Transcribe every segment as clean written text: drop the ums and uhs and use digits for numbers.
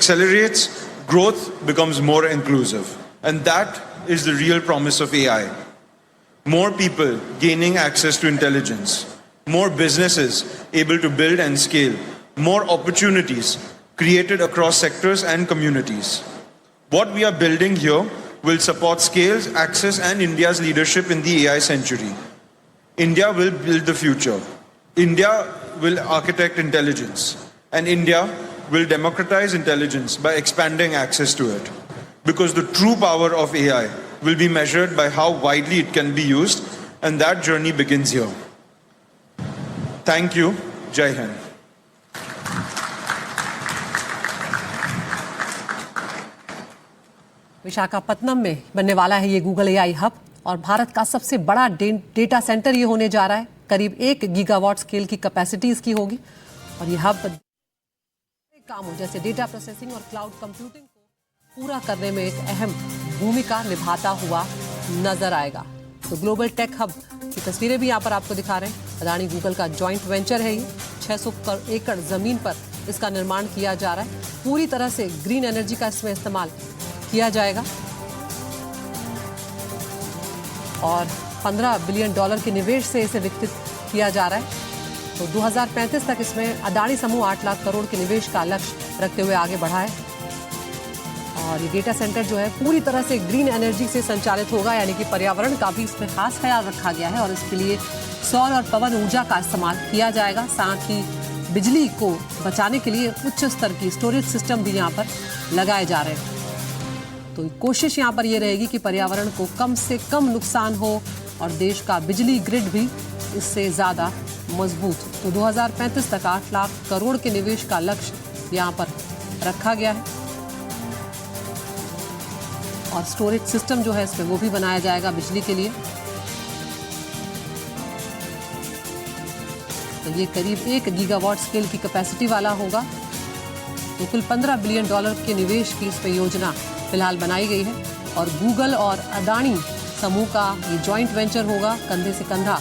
accelerates, growth becomes more inclusive. And that is the real promise of AI. More people gaining access to intelligence, more businesses able to build and scale, more opportunities created across sectors and communities. What we are building here will support scale, access, and India's leadership in the AI century. India will build the future. India will architect intelligence. And India will democratize intelligence by expanding access to it. Because the true power of AI will be measured by how widely it can be used, and that journey begins here. Thank you. Jai Hind. Visakhapatnam में बनने वाला है ये Google AI hub और भारत का सबसे बड़ा data centre ये होने जा रहा है। करीब 1 गीगावाट स्केल की कैपेसिटी इसकी होगी और ये हब कामों जैसे डेटा प्रोसेसिंग और क्लाउड कंप्यूटिंग को पूरा करने में एक अहम भूमिका निभाता हुआ नजर आएगा। तो ग्लोबल टेक हब की तस्वीरें भी यहाँ पर आपको दिखा रहे हैं। अदानी गूगल का जॉइंट वेंचर है ये। 600 एकड़ जमीन पर इसका निर्माण किया जा रहा है। पूरी तरह से ग्रीन एनर्जी का इसमें इस्तेमाल किया जाएगा और $15 बिलियन के निवेश से इसे विकसित किया जा रहा है। तो 2035 तक इसमें अदानी समूह 8 लाख करोड़ के निवेश का लक्ष्य रखते हुए आगे बढ़ा है। और ये डेटा सेंटर जो है पूरी तरह से ग्रीन एनर्जी से संचालित होगा, यानी कि पर्यावरण का भी इसमें खास ख्याल रखा गया है और इसके लिए सौर और पवन ऊर्जा का इस्तेमाल किया जाएगा। साथ ही बिजली को बचाने के लिए उच्च स्तर की स्टोरेज सिस्टम भी यहाँ पर लगाए जा रहे हैं। तो कोशिश यहाँ पर ये रहेगी कि पर्यावरण को कम से कम नुकसान हो और देश का बिजली ग्रिड भी इससे ज़्यादा मजबूत। तो 2035 तक 8 लाख करोड़ के निवेश का लक्ष्य यहाँ पर रखा गया है और स्टोरेज सिस्टम जो है इसमें वो भी बनाया जाएगा बिजली के लिए। तो ये करीब 1 गीगावाट स्केल की कैपेसिटी वाला होगा। तो कुल $15 बिलियन के निवेश की इसमें योजना फिलहाल बनाई गई है और गूगल और अदानी समूह का ये जॉइंट वेंचर होगा। कंधे से कंधा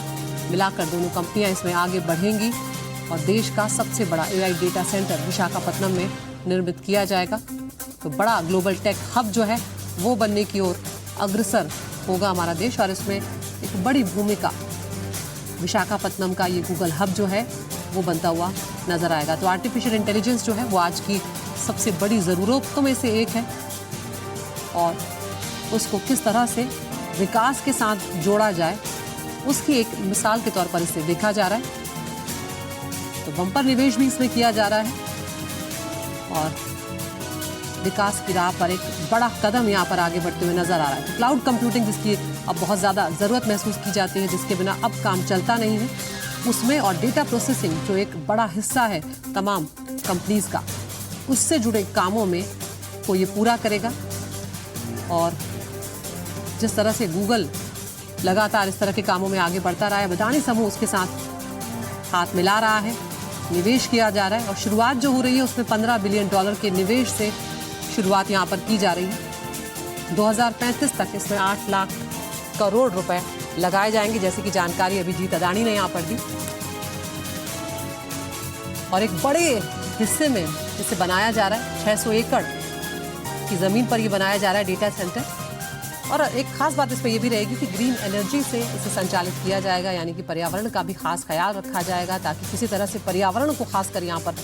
मिलाकर दोनों कंपनियां इसमें आगे बढ़ेंगी और देश का सबसे बड़ा एआई डेटा सेंटर विशाखापत्तनम में निर्मित किया जाएगा। तो बड़ा ग्लोबल टेक हब जो है वो बनने की ओर अग्रसर होगा हमारा देश और इसमें एक बड़ी भूमिका विशाखापत्तनम का ये गूगल हब जो है वो बनता हुआ नजर आएगा। तो आर्टिफिशियल इंटेलिजेंस जो है वो आज की सबसे बड़ी ज़रूरतों में से एक है और उसको किस तरह से विकास के साथ जोड़ा जाए उसकी एक मिसाल के तौर पर इसे देखा जा रहा है। तो बम्पर निवेश भी इसमें किया जा रहा है और विकास की राह पर एक बड़ा कदम यहाँ पर आगे बढ़ते हुए नजर आ रहा है। तो क्लाउड कंप्यूटिंग जिसकी अब बहुत ज़्यादा ज़रूरत महसूस की जाती है, जिसके बिना अब काम चलता नहीं है, उसमें और डेटा प्रोसेसिंग जो एक बड़ा हिस्सा है तमाम कंपनीज का, उससे जुड़े कामों में को ये पूरा करेगा। और जिस तरह से गूगल लगातार इस तरह के कामों में आगे बढ़ता रहा है, अदानी समूह उसके साथ हाथ मिला रहा है, निवेश किया जा रहा है और शुरुआत जो हो रही है उसमें $15 बिलियन के निवेश से शुरुआत यहाँ पर की जा रही है। 2035 तक इसमें 8 लाख करोड़ रुपए लगाए जाएंगे, जैसे कि जानकारी अभिजीत अदानी ने यहाँ पर दी। और एक बड़े हिस्से में इसे बनाया जा रहा है, 600 एकड़ की ज़मीन पर ये बनाया जा रहा है डेटा सेंटर। और एक खास बात इसमें यह भी रहेगी कि ग्रीन एनर्जी से इसे संचालित किया जाएगा, यानी कि पर्यावरण का भी खास ख्याल रखा जाएगा ताकि किसी तरह से पर्यावरण को खासकर यहाँ पर